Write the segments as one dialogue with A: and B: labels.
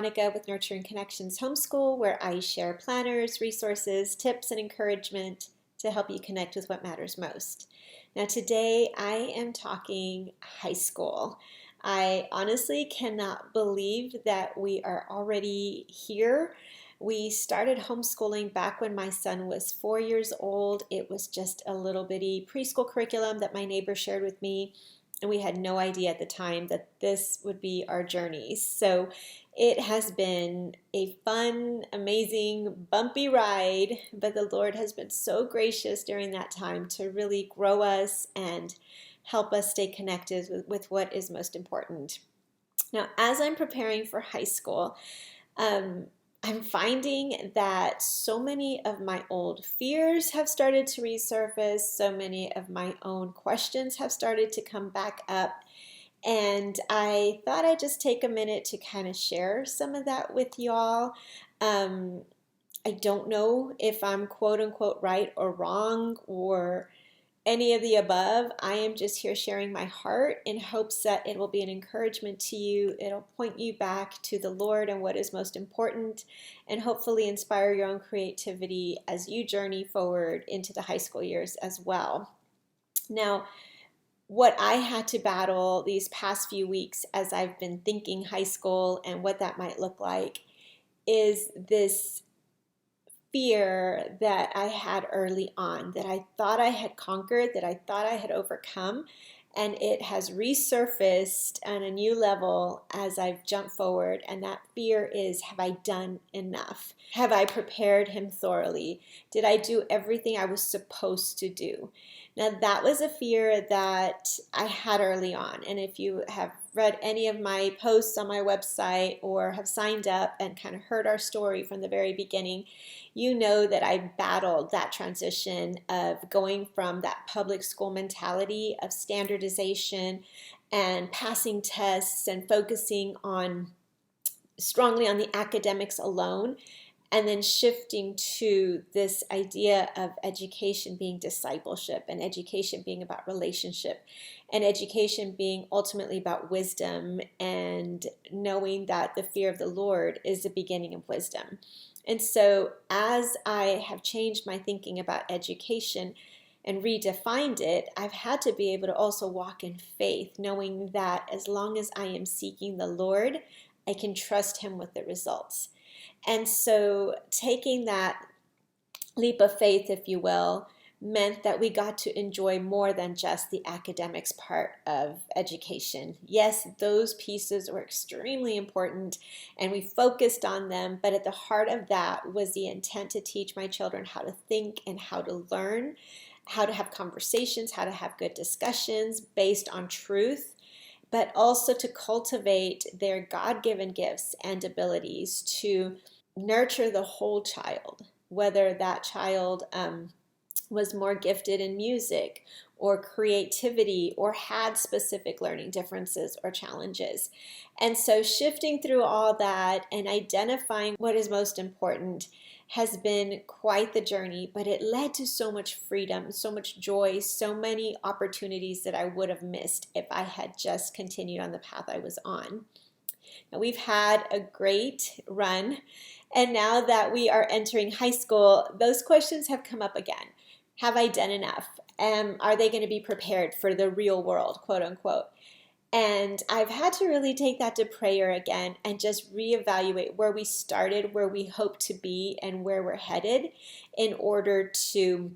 A: Veronica with Nurturing Connections Homeschool, where I share planners, resources, tips, and encouragement to help you connect with what matters most. Now today I am talking high school. I honestly cannot believe that we are already here. We started homeschooling back when my son was 4 years old. It was just a little bitty preschool curriculum that my neighbor shared with me. And we had no idea at the time that this would be our journey. So it has been a fun, amazing, bumpy ride, but the Lord has been so gracious during that time to really grow us and help us stay connected with what is most important. Now, as I'm preparing for high school, I'm finding that so many of my old fears have started to resurface. So many of my own questions have started to come back up. And I thought I'd just take a minute to kind of share some of that with y'all. I don't know if I'm quote unquote right or wrong or any of the above. I am just here sharing my heart in hopes that it will be an encouragement to you. It'll point you back to the Lord and what is most important, and hopefully inspire your own creativity as you journey forward into the high school years as well. Now, what I had to battle these past few weeks as I've been thinking high school and what that might look like is this fear that I had early on, that I thought I had conquered, that I thought I had overcome, and it has resurfaced on a new level as I've jumped forward. And that fear is, have I done enough? Have I prepared him thoroughly? Did I do everything I was supposed to do? Now, that was a fear that I had early on. And if you have read any of my posts on my website or have signed up and kind of heard our story from the very beginning, you know that I battled that transition of going from that public school mentality of standardization and passing tests and focusing on strongly on the academics alone, and then shifting to this idea of education being discipleship, and education being about relationship, and education being ultimately about wisdom, and knowing that the fear of the Lord is the beginning of wisdom. And so as I have changed my thinking about education and redefined it, I've had to be able to also walk in faith, knowing that as long as I am seeking the Lord, I can trust him with the results. And so taking that leap of faith, if you will, meant that we got to enjoy more than just the academics part of education. Yes, those pieces were extremely important and we focused on them, but at the heart of that was the intent to teach my children how to think and how to learn, how to have conversations, how to have good discussions based on truth, but also to cultivate their God-given gifts and abilities to nurture the whole child, whether that child was more gifted in music or creativity or had specific learning differences or challenges. And so shifting through all that and identifying what is most important has been quite the journey, but it led to so much freedom, so much joy, so many opportunities that I would have missed if I had just continued on the path I was on. Now, we've had a great run, and now that we are entering high school, those questions have come up again. Have I done enough? Are they going to be prepared for the real world, quote unquote? And I've had to really take that to prayer again and just reevaluate where we started, where we hope to be, and where we're headed in order to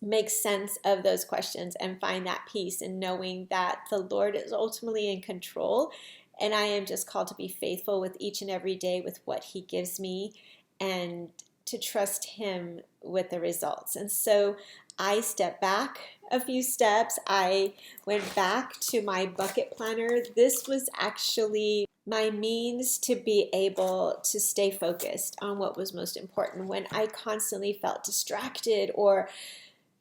A: make sense of those questions and find that peace in knowing that the Lord is ultimately in control, and I am just called to be faithful with each and every day with what he gives me and to trust him with the results. And so I stepped back a few steps. I went back to my bucket planner. This was actually my means to be able to stay focused on what was most important when I constantly felt distracted or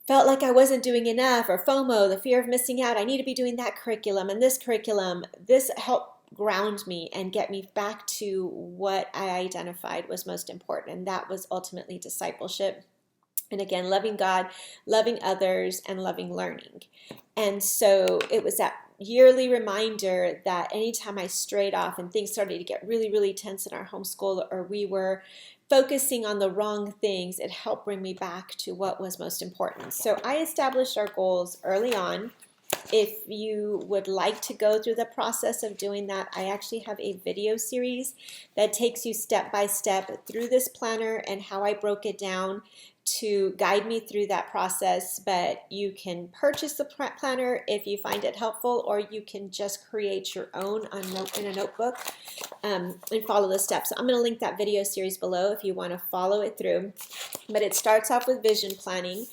A: felt like I wasn't doing enough, or FOMO, the fear of missing out. I need to be doing that curriculum and this curriculum. This helped ground me and get me back to what I identified was most important, and that was ultimately discipleship And again, loving God, loving others, and loving learning. And so it was that yearly reminder that anytime I strayed off and things started to get really, really tense in our homeschool, or we were focusing on the wrong things, it helped bring me back to what was most important. So I established our goals early on. If you would like to go through the process of doing that, I actually have a video series that takes you step by step through this planner and how I broke it down to guide me through that process. But you can purchase the planner if you find it helpful, or you can just create your own in a notebook and follow the steps. So I'm going to link that video series below if you want to follow it through. But it starts off with vision planning.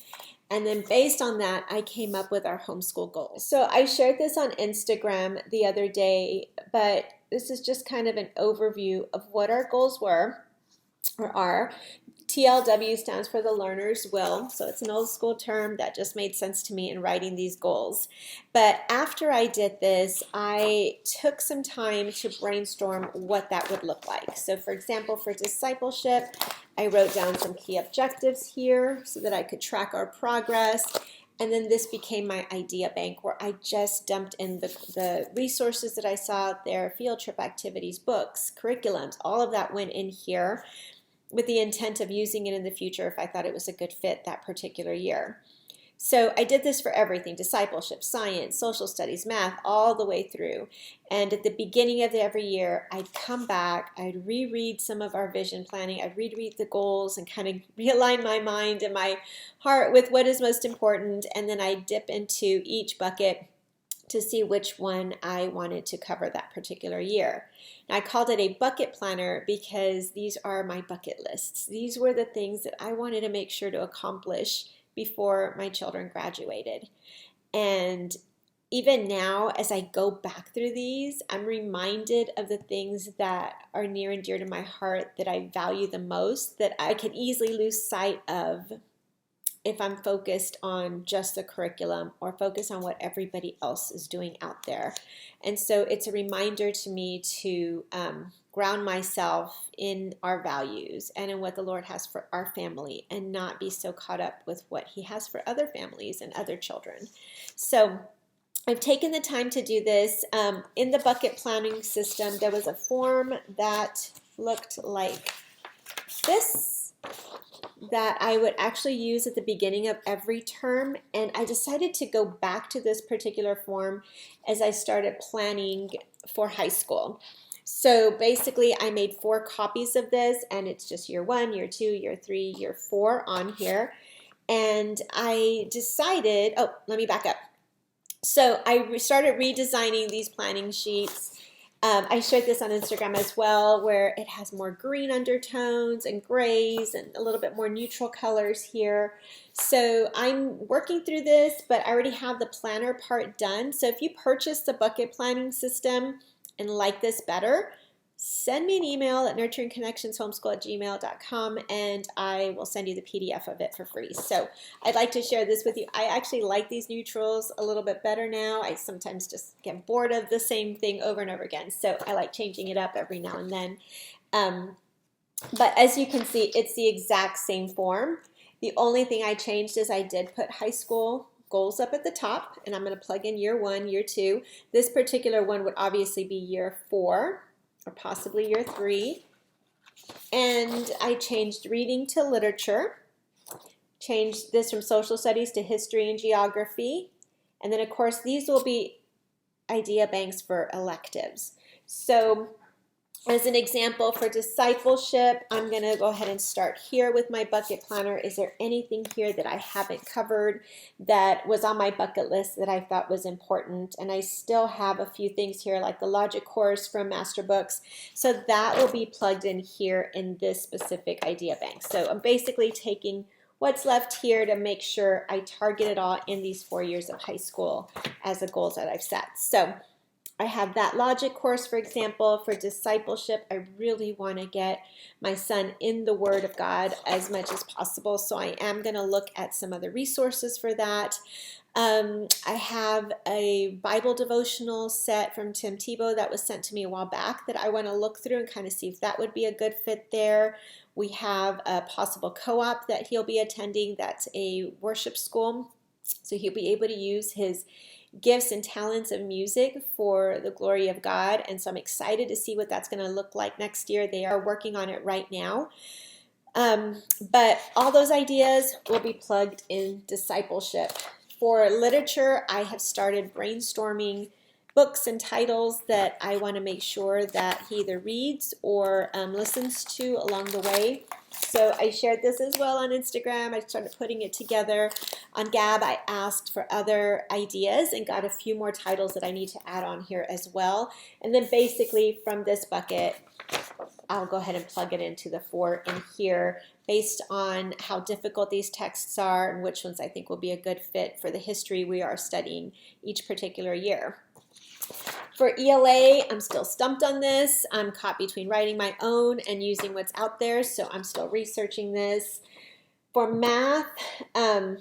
A: And then based on that, I came up with our homeschool goals. So I shared this on Instagram the other day, but this is just kind of an overview of what our goals were, or are. TLW stands for the learner's will. So it's an old school term that just made sense to me in writing these goals. But after I did this, I took some time to brainstorm what that would look like. So for example, for discipleship, I wrote down some key objectives here so that I could track our progress. And then this became my idea bank, where I just dumped in the resources that I saw out there, field trip activities, books, curriculums, all of that went in here with the intent of using it in the future if I thought it was a good fit that particular year. So I did this for everything: discipleship, science, social studies, math, all the way through. And at the beginning of every year, I'd come back, I'd reread some of our vision planning, I'd reread the goals and kind of realign my mind and my heart with what is most important. And then I'd dip into each bucket to see which one I wanted to cover that particular year. And I called it a bucket planner because these are my bucket lists. These were the things that I wanted to make sure to accomplish before my children graduated. And even now, as I go back through these, I'm reminded of the things that are near and dear to my heart, that I value the most, that I can easily lose sight of if I'm focused on just the curriculum or focus on what everybody else is doing out there. And so it's a reminder to me to ground myself in our values and in what the Lord has for our family, and not be so caught up with what He has for other families and other children. So I've taken the time to do this. In the bucket planning system, there was a form that looked like this, that I would actually use at the beginning of every term. And I decided to go back to this particular form as I started planning for high school. So basically I made 4 copies of this, and it's just year 1, year 2, year 3, year 4 on here. And I decided, let me back up. So I started redesigning these planning sheets. I shared this on Instagram as well, where it has more green undertones and grays and a little bit more neutral colors here. So I'm working through this, but I already have the planner part done. So if you purchase the bucket planning system and like this better, send me an email at nurturingconnectionshomeschool@gmail.com, and I will send you the PDF of it for free. So I'd like to share this with you. I actually like these neutrals a little bit better now. I sometimes just get bored of the same thing over and over again. So I like changing it up every now and then. But as you can see, it's the exact same form. The only thing I changed is I did put high school goals up at the top, and I'm going to plug in year 1, year 2. This particular one would obviously be year 4. Or possibly year 3. And I changed reading to literature, changed this from social studies to history and geography. And then of course these will be idea banks for electives. So as an example for discipleship, I'm going to go ahead and start here with my bucket planner. Is there anything here that I haven't covered that was on my bucket list that I thought was important? And I still have a few things here, like the logic course from Master Books. So that will be plugged in here in this specific idea bank. So I'm basically taking what's left here to make sure I target it all in these 4 years of high school as the goals that I've set. So I have that logic course, for example. For discipleship, I really want to get my son in the Word of God as much as possible, so I am going to look at some other resources for that. I have a Bible devotional set from Tim Tebow that was sent to me a while back that I want to look through and kind of see if that would be a good fit there. We have a possible co-op that he'll be attending that's a worship school. So he'll be able to use his gifts and talents of music for the glory of God. And so I'm excited to see what that's going to look like next year. They are working on it right now. But all those ideas will be plugged in discipleship. For literature, I have started brainstorming books and titles that I want to make sure that he either reads or listens to along the way. So I shared this as well on Instagram. I started putting it together. On Gab, I asked for other ideas and got a few more titles that I need to add on here as well. And then basically from this bucket, I'll go ahead and plug it into the 4 in here based on how difficult these texts are and which ones I think will be a good fit for the history we are studying each particular year. For ELA, I'm still stumped on this. I'm caught between writing my own and using what's out there, so I'm still researching this. For math,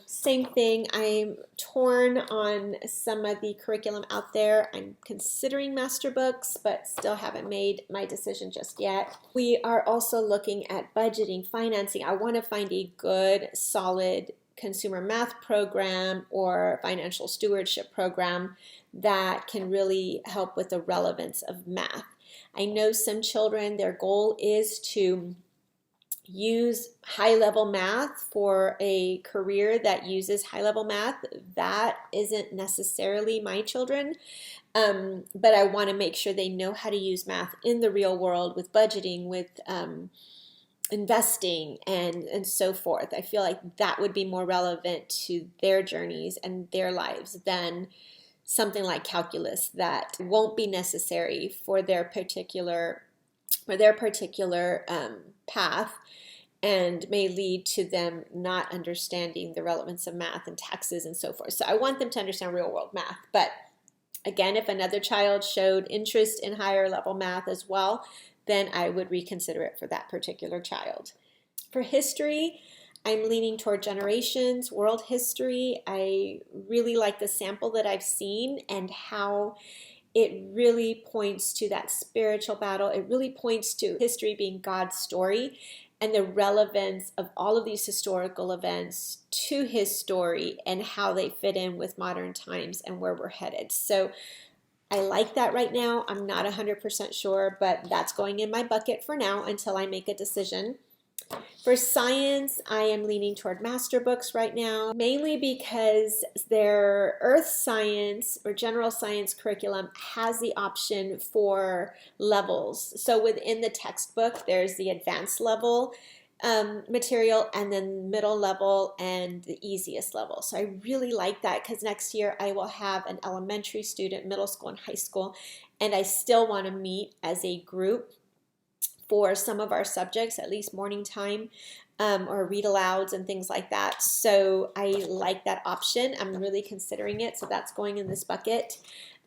A: same thing. I'm torn on some of the curriculum out there. I'm considering master books, but still haven't made my decision just yet. We are also looking at budgeting, financing. I want to find a good, solid consumer math program or financial stewardship program that can really help with the relevance of math. I know some children, their goal is to use high-level math for a career that uses high-level math. That isn't necessarily my children, but I want to make sure they know how to use math in the real world with budgeting, with investing, and so forth. I feel like that would be more relevant to their journeys and their lives than something like calculus that won't be necessary for their particular path and may lead to them not understanding the relevance of math and taxes and so forth. So I want them to understand real world math. But again, if another child showed interest in higher level math as well, then I would reconsider it for that particular child. For history, I'm leaning toward generations, world history. I really like the sample that I've seen and how it really points to that spiritual battle. It really points to history being God's story and the relevance of all of these historical events to his story and how they fit in with modern times and where we're headed. So I like that right now. I'm not 100% sure, but that's going in my bucket for now until I make a decision. For science, I am leaning toward master books right now, mainly because their earth science or general science curriculum has the option for levels. So within the textbook, there's the advanced level material and then middle level and the easiest level. So I really like that because next year I will have an elementary student, middle school and high school, and I still want to meet as a group for some of our subjects, at least morning time, or read alouds and things like that. So I like that option. I'm really considering it, so that's going in this bucket.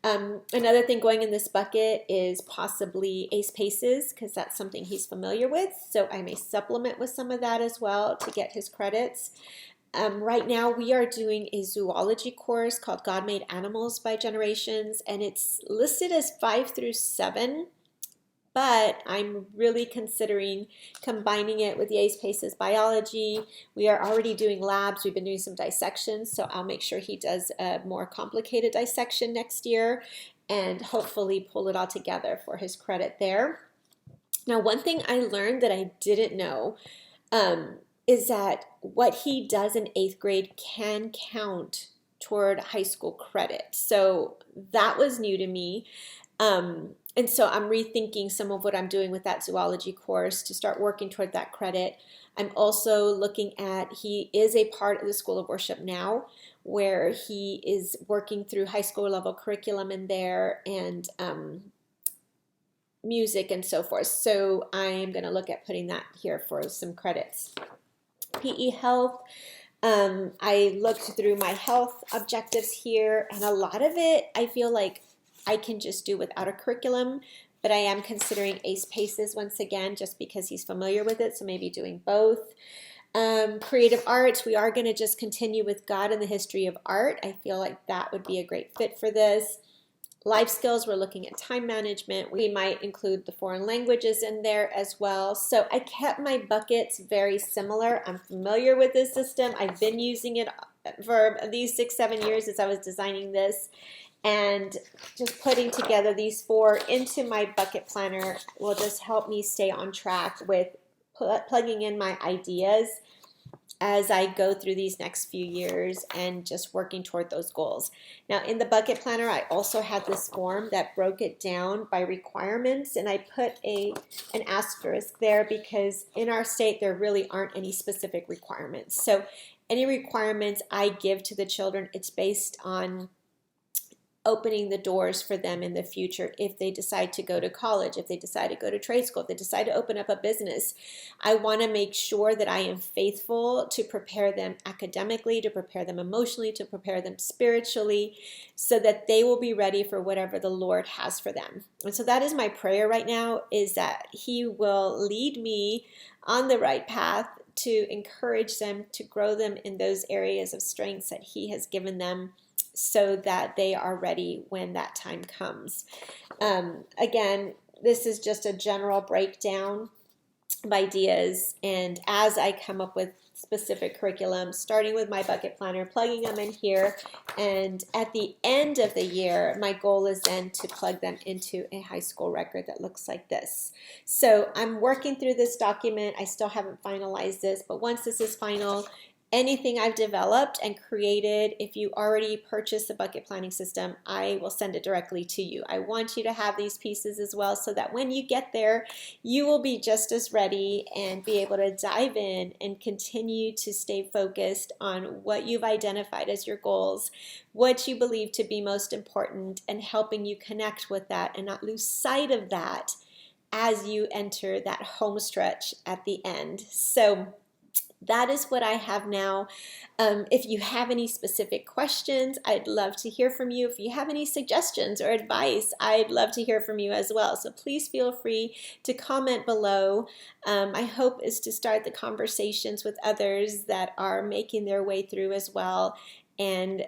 A: Another thing going in this bucket is possibly ACE PACES, because that's something he's familiar with, so I may supplement with some of that as well to get his credits. Right now we are doing a zoology course called God Made Animals by Generations, and it's listed as 5 through 7. But I'm really considering combining it with the ACE PACES biology. We are already doing labs. We've been doing some dissections, so I'll make sure he does a more complicated dissection next year and hopefully pull it all together for his credit there. Now, one thing I learned that I didn't know is that what he does in 8th grade can count toward high school credit. So that was new to me. And so I'm rethinking some of what I'm doing with that zoology course to start working toward that credit. I'm also looking at, he is a part of the School of Worship now, where he is working through high school level curriculum in there and music and so forth. So I am going to look at putting that here for some credits. PE Health. I looked through my health objectives here, and a lot of it I feel like I can just do without a curriculum, but I am considering ACE PACES once again just because he's familiar with it, so maybe doing both. Creative arts, we are going to just continue with God and the history of art. I feel like that would be a great fit for this. Life skills, we're looking at time management. We might include the foreign languages in there as well. So I kept my buckets very similar. I'm familiar with this system. I've been using it for these 6-7 years as I was designing this. And just putting together these 4 into my bucket planner will just help me stay on track with plugging in my ideas as I go through these next few years and just working toward those goals. Now in the bucket planner, I also had this form that broke it down by requirements, and I put an asterisk there because in our state there really aren't any specific requirements. So any requirements I give to the children, it's based on opening the doors for them in the future if they decide to go to college, if they decide to go to trade school, if they decide to open up a business. I want to make sure that I am faithful to prepare them academically, to prepare them emotionally, to prepare them spiritually, so that they will be ready for whatever the Lord has for them. And so that is my prayer right now, is that He will lead me on the right path to encourage them, to grow them in those areas of strengths that He has given them, so that they are ready when that time comes. Again, this is just a general breakdown of ideas, and as I come up with specific curriculum, starting with my bucket planner, plugging them in here, and at the end of the year, my goal is then to plug them into a high school record that looks like this. So I'm working through this document. I still haven't finalized this, but once this is final, anything I've developed and created, if you already purchased the bucket planning system, I will send it directly to you. I want you to have these pieces as well, so that when you get there, you will be just as ready and be able to dive in and continue to stay focused on what you've identified as your goals, what you believe to be most important, and helping you connect with that and not lose sight of that as you enter that home stretch at the end. So that is what I have now. If you have any specific questions, I'd love to hear from you. If you have any suggestions or advice, I'd love to hear from you as well. So please feel free to comment below. My hope is to start the conversations with others that are making their way through as well, and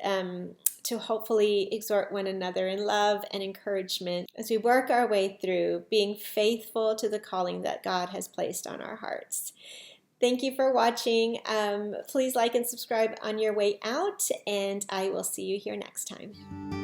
A: to hopefully exhort one another in love and encouragement as we work our way through being faithful to the calling that God has placed on our hearts. Thank you for watching. Please like and subscribe on your way out, and I will see you here next time.